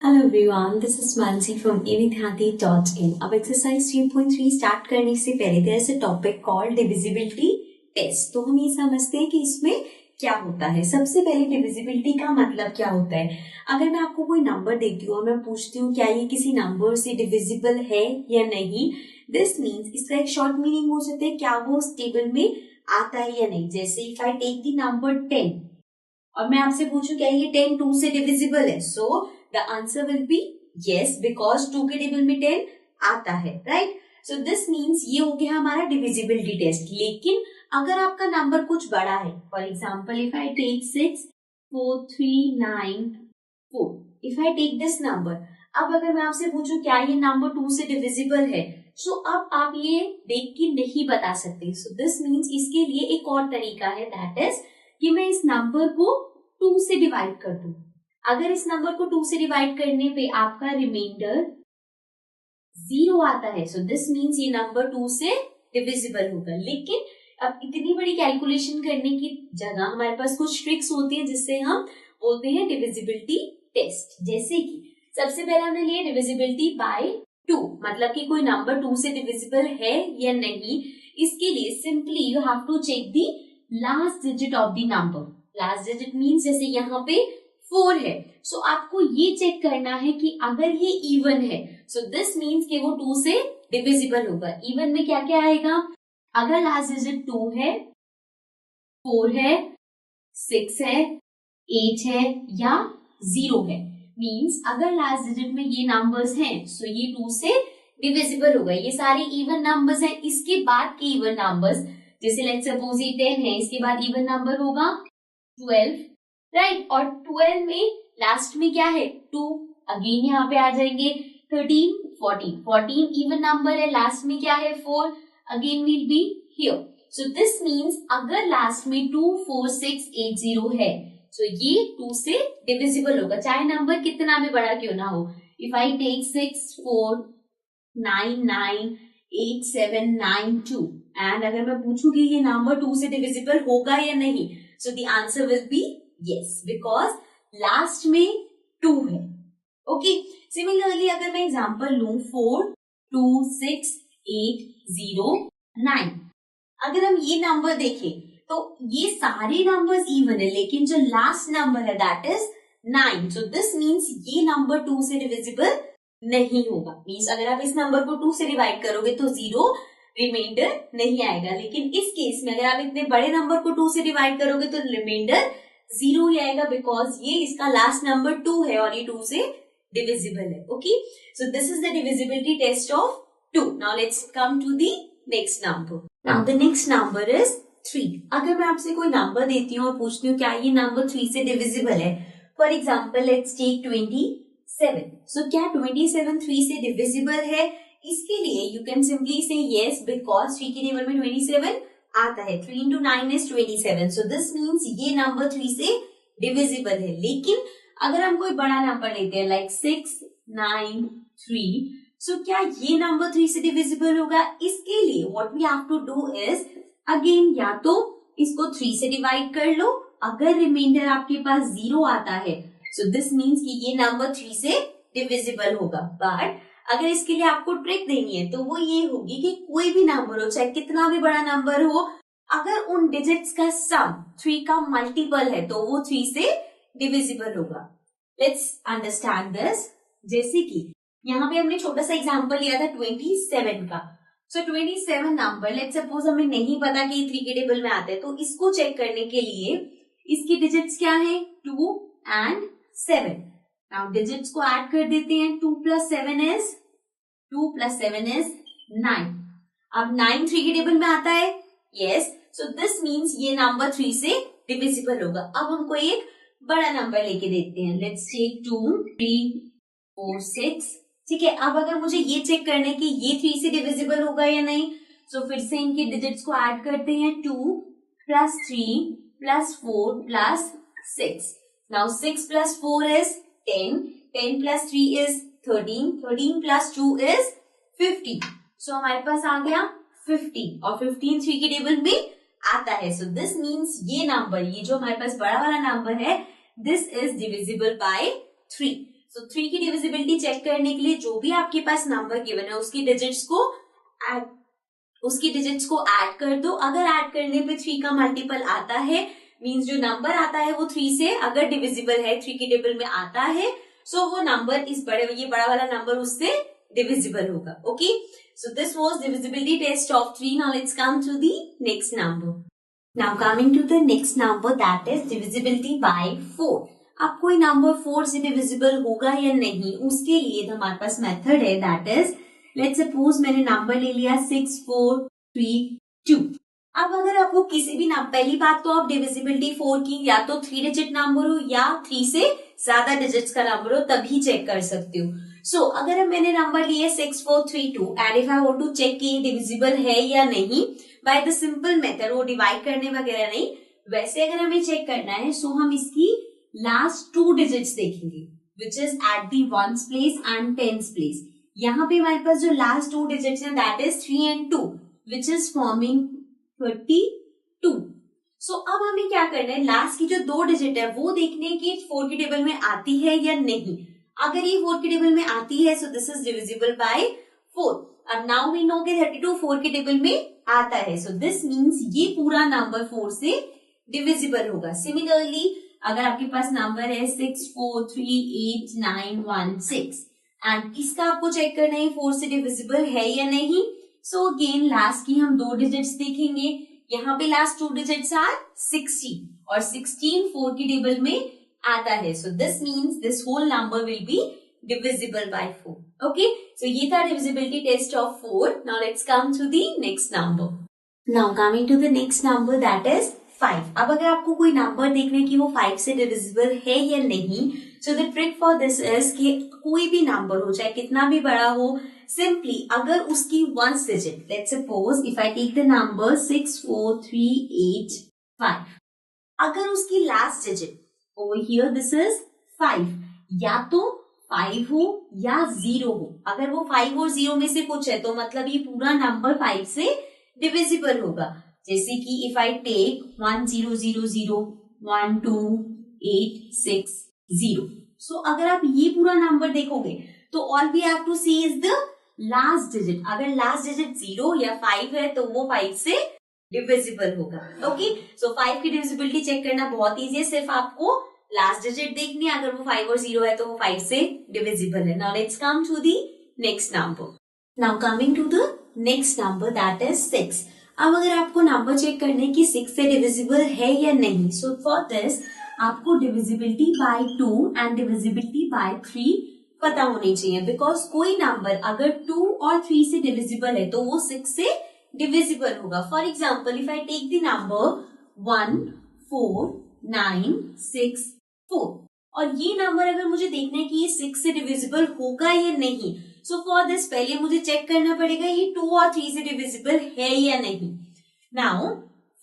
Hello everyone, this is Mansi from evidyati.in। अब exercise 3.3 start करने से पहले there is a topic called divisibility test. तो हम ये समझते हैं कि इसमें क्या होता है। सबसे पहले डिविजिबिलिटी का मतलब क्या होता है। अगर मैं आपको कोई नंबर देती हूँ और मैं पूछती हूँ क्या ये किसी नंबर से डिविजिबल है या नहीं, दिस मीन्स इसका एक शॉर्ट मीनिंग हो सकता है क्या वो उस टेबल में आता है या नहीं। जैसे if I take the number 10 और मैं आपसे पूछूं क्या ये 10 2 से डिविजिबल है, सो the answer will be yes because 2 के टेबल में 10 आता है, राइट। सो दिस मीन्स ये हो गया हमारा डिविजिबिलिटी टेस्ट। लेकिन अगर आपका नंबर कुछ बड़ा है, for example if I take 6 4 3 9 4, if I take this number, अब अगर मैं आपसे पूछूं क्या ये नंबर 2 से डिविजिबल है, सो अब आप ये देख के नहीं बता सकते। सो दिस मीन्स इसके लिए एक और तरीका है, दैट इज कि मैं इस नंबर को 2 से डिवाइड कर दूं। अगर इस नंबर को 2 से डिवाइड करने पे आपका रिमाइंडर 0 आता है, सो दिस मीन्स ये नंबर 2 से डिविजिबल होगा। लेकिन अब इतनी बड़ी कैलकुलेशन करने की जगह हमारे पास कुछ ट्रिक्स होती हैं जिससे हम बोलते हैं डिविजिबिलिटी टेस्ट। जैसे कि सबसे पहले हमने लिया डिविजिबिलिटी बाय 2, मतलब कि कोई नंबर 2 से डिविजिबल है या नहीं। इसके लिए simply you have to check the last digit of the number. Last digit means जैसे यहाँ पे 4 है, सो आपको ये चेक करना है कि अगर ये इवन है, सो दिस मीन्स कि वो 2 से डिविजिबल होगा। इवन में क्या क्या आएगा, अगर लास्ट डिजिट 2 है, 4 है, 6 है, 8 है या 0 है, मीन्स अगर लास्ट डिजिट में ये नंबर्स हैं, सो ये 2 से डिविजिबल होगा। ये सारे इवन नंबर्स हैं। इसके बाद के इवन नंबर्स, जैसे लेट्स सपोज ये 10 है, इसके बाद इवन नंबर होगा 12, राइट। और 12 में लास्ट में क्या है 2, अगेन यहाँ पे आ जाएंगे 13 14 इवन नंबर है, लास्ट में क्या है 4, again will be here. So this means अगर लास्ट में 2 4 6 8 0 है, सो ये 2 से डिविजिबल होगा, चाहे नंबर कितना भी बड़ा क्यों ना हो। इफ आई टेक 6 4 9 9 8 7 9 2, एंड अगर मैं पूछूंगी ये नंबर 2 से डिविजिबल होगा या नहीं, so the answer will be yes, because last में 2 है। ओके, सिमिलरली अगर मैं एग्जांपल लूं 4 2 6 8 0 9, अगर हम ये नंबर देखें तो ये सारे नंबर्स इवन है, लेकिन जो लास्ट नंबर है that is 9। So this means ये नंबर 2 से डिविजिबल नहीं होगा। मीन्स अगर आप इस नंबर को 2 से डिवाइड करोगे तो 0 रिमाइंडर नहीं आएगा। लेकिन इस केस में अगर आप इतने बड़े नंबर को 2 से डिवाइड करोगे तो रिमाइंडर 0 ही आएगा, बिकॉज ये इसका लास्ट नंबर 2 है और ये 2 से डिविजिबल है। Okay, so this is the divisibility test of 2। Now let's come to the next number. Now the next number is 3। अगर मैं आपसे कोई नंबर देती हूँ और पूछती हूँ क्या ये नंबर 3 से डिविजिबल है, फॉर एग्जाम्पल लेट्स टेक 27। सो क्या 27 3 से डिविजिबल है? इसके लिए यू कैन सिंपली से yes, बिकॉज 3 के टेबल में 27 आता है। 3 into 9 is 27, so this means ये नंबर 3 से डिविजिबल है। लेकिन अगर हम कोई बड़ा नंबर लेते हैं लाइक 6 9 3, सो क्या ये नंबर 3 से डिविजिबल होगा? इसके लिए what we have to do is again या तो इसको 3 से डिवाइड कर लो, अगर रिमाइंडर आपके पास 0 आता है, सो दिस मीन्स कि ये नंबर 3 से डिविजिबल होगा। बट अगर इसके लिए आपको ट्रिक देनी है तो वो ये होगी कि कोई भी नंबर हो, चाहे कितना भी बड़ा नंबर हो, अगर उन डिजिट्स का सम 3 का मल्टीपल है तो वो 3 से डिविजिबल होगा। Let's understand this. जैसे कि यहाँ पे हमने छोटा सा एग्जांपल लिया था 27 का। सो 27 नंबर लेट्स सपोज हमें नहीं पता कि 3 के टेबल में आता है, तो इसको चेक करने के लिए इसकी डिजिट्स क्या है 2 एंड 7। नाउ डिजिट्स को ऐड कर देते हैं। 2 plus 7 is 9। अब 9 3 के टेबल में आता है, यस, सो दिस मीन्स ये नंबर 3 से डिविजिबल होगा। अब हमको एक बड़ा नंबर लेके देते हैं, लेट्स टेक 2 3 4 6। ठीक है, अब अगर मुझे ये चेक करना है कि ये 3 से डिविजिबल होगा या नहीं, सो फिर से इनके डिजिट्स को ऐड करते हैं। 2 plus 3 plus 4 plus 6। Now 6 plus 4 is 10, 10 plus 3 is 13, 13 plus 2 is 50। सो हमारे पास आ गया 50 और 15 3 के टेबल में आता है। सो दिस मीन्स ये नंबर, ये जो हमारे पास बड़ा वाला नंबर है, दिस इज डिविजिबल बाय 3। सो 3 की डिविजिबिलिटी चेक करने के लिए जो भी आपके पास नंबर गिवन है उसकी डिजिट्स को ऐड कर दो। अगर ऐड करने पे 3 का मल्टीपल आता है, मींस जो नंबर आता है वो 3 से अगर डिविजिबल है, 3 की टेबल में आता है, सो वो नंबर ये बड़ा वाला नंबर उससे डिविजिबल होगा। Okay, so this was divisibility test of 3. Now let's come to the next number. Now coming to the next number, that is divisibility by 4. अब कोई नंबर 4 से डिविजिबल होगा या नहीं, उसके लिए हमारे पास मेथड है, दैट इज लेट्स सपोज मैंने नंबर ले लिया 6 4 3 2. अब अगर आपको किसी भी नंबर, पहली बात तो आप डिविजिबिलिटी 4 की या तो 3 डिजिट नंबर हो या 3 से ज्यादा डिजिट्स का नंबर हो तभी चेक कर सकते हो. सो अगर मैंने नंबर लिए 6 4 3 2 and if I want to check कि डिविजिबल है या नहीं बाय द सिंपल मेथड, वो डिवाइड करने वगैरह नहीं, वैसे अगर हमें चेक करना है सो हम इसकी लास्ट 2 डिजिट्स देखेंगे which is at the ones place and tens place. यहाँ पे हमारे पास जो लास्ट 2 डिजिट्स हैं that is 3 and 2 which is forming 32. सो अब हमें क्या करना है, लास्ट की जो 2 डिजिट है वो देखने की 4 की टेबल में आती है या नहीं. अगर ये 4 की टेबल में आती है so this is divisible by 4. अब नाउ वी नो कि 32 4 की टेबल में आता है, सो दिस मीन्स ये पूरा नंबर 4 से डिविजिबल होगा. सिमिलरली अगर आपके पास नंबर है 6 4 3 8 9 1 6 एंड इसका आपको चेक करना है 4 से डिविजिबल है या नहीं. सो अगेन लास्ट की हम 2 डिजिट्स देखेंगे. यहाँ पे लास्ट 2 डिजिट्स आर 16 और 16 4 की टेबल में आता है, so this means this whole number will be divisible by 4. Okay, so ये था divisibility test of 4. Now let's come to the next number. Now coming to the next number that is 5. अब अगर आपको कोई number देखना है कि वो 5 से डिविजिबल है या नहीं, so the trick for this is कि कोई भी नंबर हो चाहे कितना भी बड़ा हो, सिंपली अगर उसकी ones digit, let's suppose if I take the number 6 4 3 8 5, अगर उसकी last digit over here this is 5, या तो 5 हो या 0 हो. अगर वो 5 और 0 में से कुछ है तो मतलब ये पूरा नंबर 5 से डिविजिबल होगा. जैसे कि इफ आई टेक 1 0 0 0 1 2 8 6 0, सो अगर आप ये पूरा नंबर देखोगे तो all we have to see is the last digit. अगर लास्ट डिजिट 0 या 5 है तो वो 5 से डिविजिबल होगा. ओके, सो 5 की डिविजिबिलिटी चेक करना बहुत इजी है, सिर्फ आपको लास्ट डिजिट देखनी है. अगर वो 5 और 0 है तो वो 5 से डिविजिबल है. Now let's come to the next number. Now coming to the next number that is 6. अब अगर आपको नंबर चेक करने की 6 से डिविजिबल है या नहीं, सो फॉर दिस आपको divisibility bye 2 and divisibility bye 3 पता होनी चाहिए. बिकॉज कोई नंबर अगर 2 और 3 से डिविजिबल है तो वो 6 से डिविजिबल होगा. For example if I take the number 1 4 9 6 4, और ये नंबर अगर मुझे देखना है कि ये 6 से डिविजिबल होगा या नहीं, सो फॉर दिस पहले मुझे चेक करना पड़ेगा ये 2 और 3 से डिविजिबल है या नहीं. Now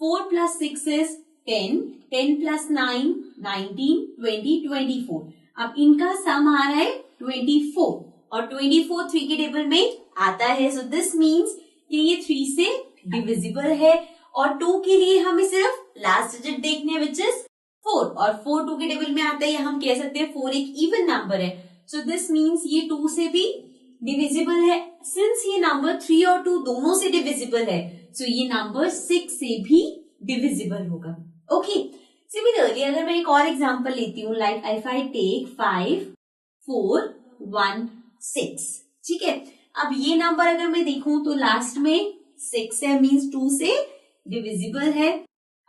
4 plus 6 is 10, 10 plus 9 19 20 24. अब इनका सम आ रहा है 24 और 24 3 के टेबल में आता है, सो दिस मीन्स कि ये 3 से डिविजिबल है. और 2 के लिए हमें सिर्फ लास्ट डिजिट देखने हैं विच इज 4, और 4 2 के टेबल में आता है, या हम कह सकते हैं 4 एक इवन नंबर है. सो दिस मीन्स ये 2 से भी डिविजिबल है. सिंस ये नंबर 3 और 2 दोनों से डिविजिबल है, सो ये नंबर 6 से भी डिविजिबल होगा. ओके, सिमिलरली अगर मैं एक और एग्जांपल लेती हूँ, लाइक इफ आई टेक 5 4 1 6, ठीक है. अब ये नंबर अगर मैं देखूं तो लास्ट में 6 है, मीन्स 2 से डिविजिबल है.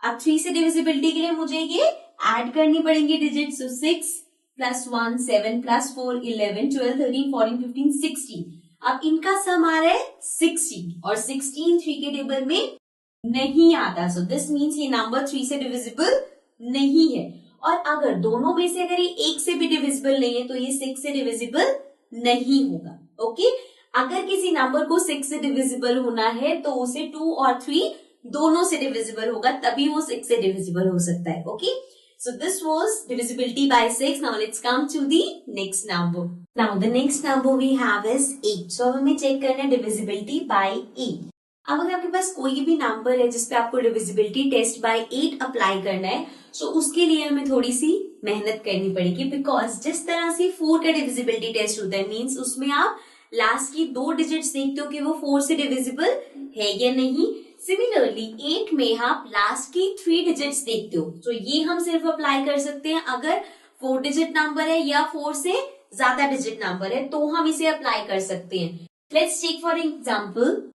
अब 3 से डिविजिबिलिटी के लिए मुझे ये ऐड करनी पड़ेंगे डिजिट. सो 6 plus 1 7 plus 4 11 12 13 14 15 16. अब इनका सम आ रहा है 16 और 16 3 के टेबल में नहीं आता. सो दिस मीन्स ये नंबर 3 से डिविजिबल नहीं है. और अगर दोनों में से अगर ये एक से भी डिविजिबल नहीं है तो ये 6 से डिविजिबल नहीं होगा. ओके, अगर किसी नंबर को 6 से डिविजिबल होना है तो उसे 2 और 3 दोनों से डिविजिबल होगा, तभी वो 6 से डिविजिबल हो सकता है. Okay, so this was divisibility by 6. Now let's come to the next number. Now the next number we have is 8. So हमें चेक करना है divisibility by 8. अब अगर आपके पास कोई भी नंबर है जिसपे आपको डिविजिबिलिटी टेस्ट बाय 8 अप्लाई करना है, सो उसके लिए हमें थोड़ी सी मेहनत करनी पड़ेगी, बिकॉज जिस तरह से 4 का डिविजिबिलिटी टेस्ट होता है मींस उसमें आप लास्ट की 2 डिजिट्स देखते हो कि वो 4 से डिविजिबल है या नहीं। सिमिलरली 8 में आप लास्ट की 3 डिजिट्स देखते हो, तो ये हम सिर्फ अप्लाई कर सकते हैं अगर 4 डिजिट नंबर है या 4 से ज्यादा डिजिट नंबर है, तो हम इसे अप्लाई कर सकते हैं। लेट्स टेक फॉर एग्जाम्पल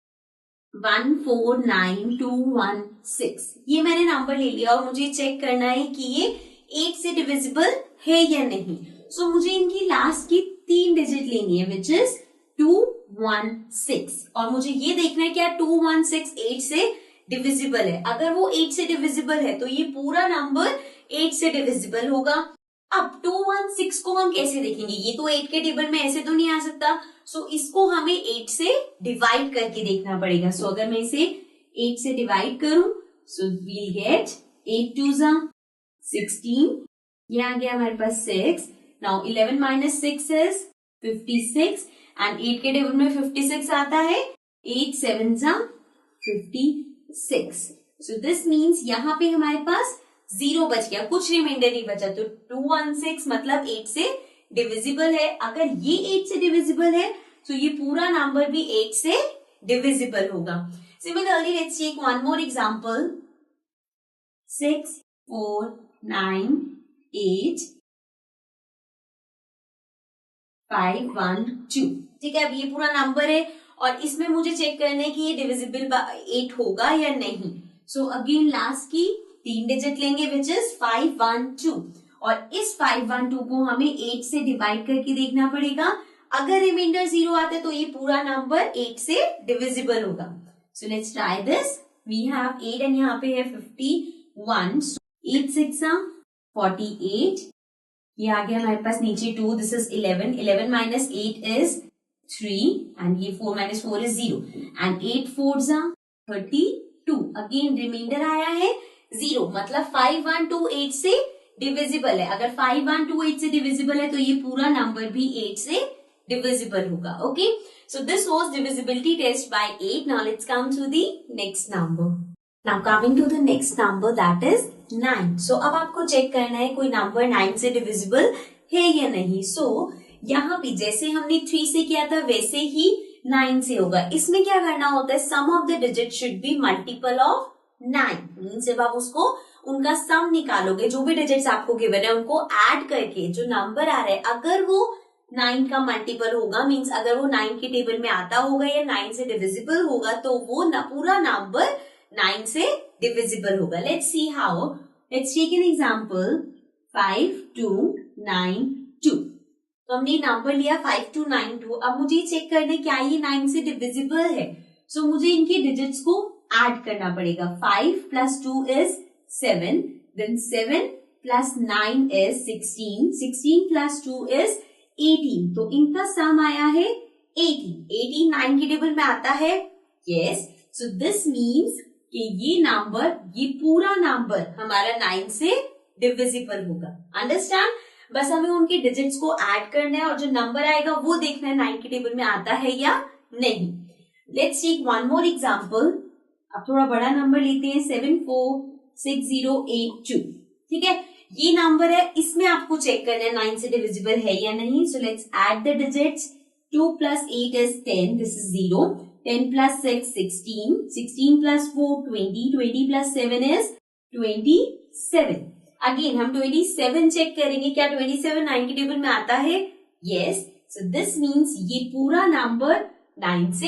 149216, ये मैंने नंबर ले लिया और मुझे चेक करना है कि ये 8 से डिविजिबल है या नहीं। सो मुझे इनकी लास्ट की 3 डिजिट लेनी है विच इज 216, और मुझे ये देखना है क्या 216 8 से डिविजिबल है। अगर वो 8 से डिविजिबल है तो ये पूरा नंबर 8 से डिविजिबल होगा। अब 216 को हम कैसे देखेंगे, ये तो 8 के टेबल में ऐसे तो नहीं आ सकता, सो इसको हमें 8 से डिवाइड करके देखना पड़ेगा। सो अगर मैं इसे 8 से डिवाइड करूं, सो वील गेट 8 2 16, ये आ गया हमारे पास 6। नाउ 11 माइनस 6 इज 56, एंड 8 के टेबल में 56 आता है, 8 7 56। सो दिस मीन्स यहाँ पे हमारे पास 0 बच गया, कुछ रिमाइंडर नहीं बचा, तो 216 मतलब 8 से डिविजिबल है। अगर ये 8 से डिविजिबल है तो ये पूरा नंबर भी 8 से डिविजिबल होगा। Similarly let's take one more example 6 4 9 8 5 1 2। ठीक है, अब ये पूरा नंबर है और इसमें मुझे चेक करना है कि ये डिविजिबल बाय 8 होगा या नहीं। सो अगेन लास्ट की 3 डिजिट लेंगे विच इज 5 1 2, और इस 5 1 2 को हमें 8 से डिवाइड करके देखना पड़ेगा। अगर रिमाइंडर 0 आता है तो ये पूरा नंबर 8 से डिविजिबल होगा। So let's try this, we have 8 and यहाँ पे है 51, 8 6 48, ये आ गया हमारे पास नीचे 2, this is 11, 11 minus 8 is 3, and ये 4 minus 4 is 0, and 8 4 32, again remainder आया है 0, मतलब 5 1 2 8 से डिविजिबल है। अगर 5 1 2 8 से डिविजिबल है तो ये पूरा नंबर भी 8 से डिविजिबल होगा। Okay, so this was divisibility test by 8। Now let's come to the next number. Now coming to the next number that is 9। सो अब आपको चेक करना है कोई नंबर 9 से डिविजिबल है या नहीं। सो यहाँ पे जैसे हमने 3 से किया था वैसे ही 9 से होगा। इसमें क्या करना होता है, sum of the digit should be multiple of 9, means जब आप उसको उनका सम निकालोगे, जो भी डिजिट्स आपको गिवन है उनको ऐड करके जो नंबर आ रहा है अगर वो 9 का मल्टीपल होगा, मीन्स अगर वो 9 के टेबल में आता होगा या 9 से डिविजिबल होगा, तो वो पूरा नंबर 9 से डिविजिबल होगा। Let's see how, let's take an example 5 2 9 2। तो हमने नंबर लिया 5292। अब मुझे चेक करना है क्या ये 9 से डिविजिबल है। सो मुझे इनके डिजिट्स को ऐड करना पड़ेगा। 5 plus 2 is 7, then 7 plus 9 is 16, 16 plus 2 is 18, तो इनका सम आया है 18। 18 9 के टेबल में आता है, यस। सो दिस मीन्स कि ये नंबर, ये पूरा नंबर हमारा 9 से डिविजिबल होगा। अंडरस्टैंड? बस हमें उनके डिजिट्स को ऐड करना है और जो नंबर आएगा वो देखना है 9 के टेबल में आता है या नहीं। Let's take one more example. अब थोड़ा बड़ा नंबर लेते हैं 746082। ठीक है, ये नंबर है, इसमें आपको चेक करना है 9 से डिविजिबल है या नहीं। So let's add the digits. 2 plus 8 is 10, this is 0, 10 plus 6 16, 16 plus 4 20, 20 plus 7 is 27। Again हम 27 चेक करेंगे, क्या 27 9 के टेबल में आता है? यस। सो दिस मीन्स ये पूरा नंबर 9 से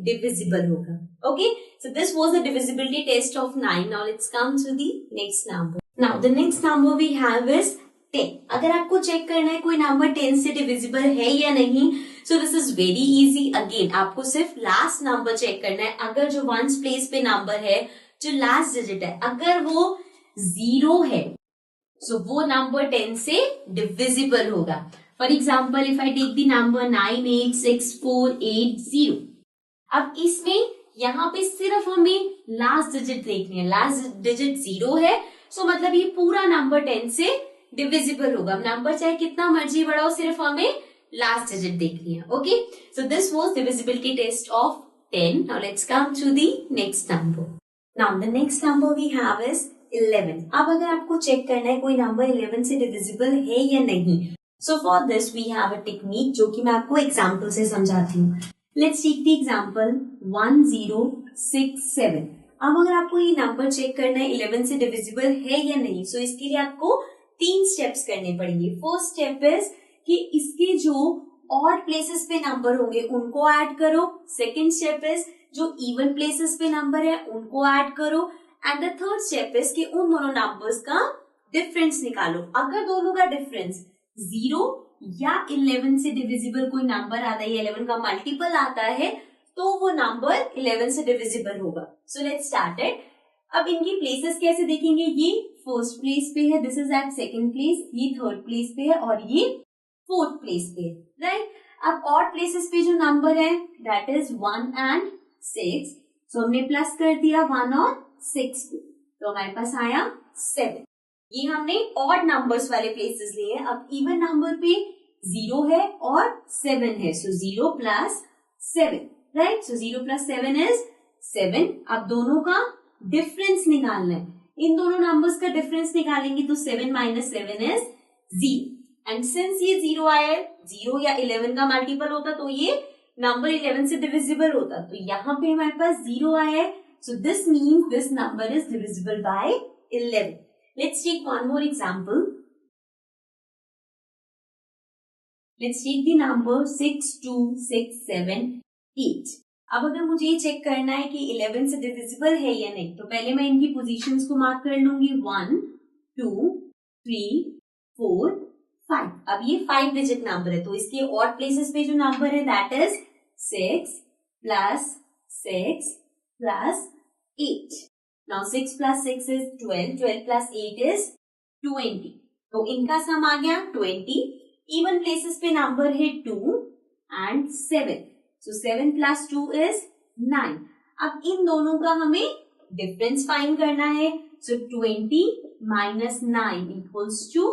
divisible होगा। Okay, so this was the divisibility test of 9. Now let's come to the next number. Now the next number we have is 10. अगर आपको चेक करना है कोई नंबर 10 से divisible है या नहीं, so this is very easy. Again आपको सिर्फ लास्ट नंबर चेक करना है। अगर जो वंस प्लेस पे नंबर है, जो लास्ट डिजिट है, अगर वो 0 है, so वो नंबर 10 से divisible होगा। For example, if I take the number 986480, अब इसमें यहाँ पे सिर्फ हमें लास्ट डिजिट देखनी है, लास्ट डिजिट 0 है, सो मतलब ये पूरा नंबर 10 से डिविजिबल होगा। नंबर चाहे कितना मर्जी बड़ा हो, सिर्फ हमें लास्ट डिजिट देखनी है। Okay, so this was divisibility test of 10. Now let's come to the next number. Now the next number we have is 11. अब अगर आपको चेक करना है कोई नंबर 11 से डिविजिबल है या नहीं, so for this we have a technique जो कि मैं आपको एग्जाम्पल से समझाती हूँ. Let's take the example 1067. अब अगर आपको ये नंबर चेक करना है 11 से डिविजिबल है या नहीं, so इसके लिए आपको 3 स्टेप्स करने पड़ेंगे. फर्स्ट स्टेप इज कि इसके जो ऑड प्लेसेस पे नंबर होंगे उनको ऐड करो. सेकेंड स्टेप इज जो इवन प्लेसेस पे नंबर है उनको ऐड करो. And the third step is कि उन दोनों नंबर्स का डिफरेंस निकालो. अगर दोनों का डिफरेंस 0 या 11 से डिविजिबल कोई नंबर आता है, 11 का मल्टीपल आता है, तो वो नंबर 11 से डिविजिबल होगा. So let's start it. अब इनकी प्लेसेस कैसे देखेंगे? ये फर्स्ट प्लेस पे है, this is at second place, ये थर्ड प्लेस पे है और ये फोर्थ प्लेस पे है, राइट. अब ऑड प्लेसेस पे जो नंबर है दैट इज 1 एंड 6. सो हमने प्लस कर दिया 1 और 6 को, तो हमारे पास आया 7. ये हमने ऑड नंबर्स वाले प्लेसेस लिए हैं. अब इवन नंबर पे 0 है और 7 है, सो 0 plus 7, right. So 0 plus 7 is 7. अब दोनों का डिफरेंस निकालना है. इन दोनों नंबर्स का डिफरेंस निकालेंगे तो 7 माइनस 7 इज 0. एंड सिंस ये 0 आया है, 0 या 11 का मल्टीपल होता तो ये नंबर 11 से डिविजिबल होता. तो यहाँ पे हमारे पास 0 आया है, so this means this number is divisible by 11. Let's take one more example. Let's take the number 62678. अब अगर मुझे ये चेक करना है कि 11 से डिविजिबल है या नहीं, तो पहले मैं इनकी पोजीशंस को मार्क कर लूंगी. 1 2 3 4 5. अब ये 5 डिजिट नंबर है, तो इसके ऑड प्लेसेस पे जो नंबर है that is 6 plus 6 plus 8. Now 6 plus 6 is 12. 12 plus 8 is 20. तो इनका सम आ गया 20. इवन प्लेसेस पे नंबर है 2 एंड 7. So 7 plus 2 is 9. अब इन दोनों का हमें डिफरेंस फाइंड करना है. सो 20 माइनस 9 इक्वल्स टू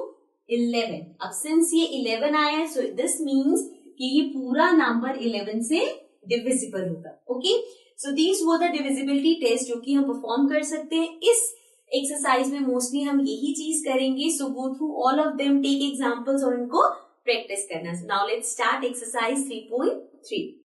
11. अब सिंस ये 11 आया है, सो दिस मीन्स कि ये पूरा नंबर 11 से डिविजिबल होगा. ओके, सो दीज वो द डिविजिबिलिटी टेस्ट जो कि हम परफॉर्म कर सकते हैं. इस एक्सरसाइज में मोस्टली हम यही चीज करेंगे. So go through all of them, take examples और इनको प्रैक्टिस करना. Now let's start exercise 3.3.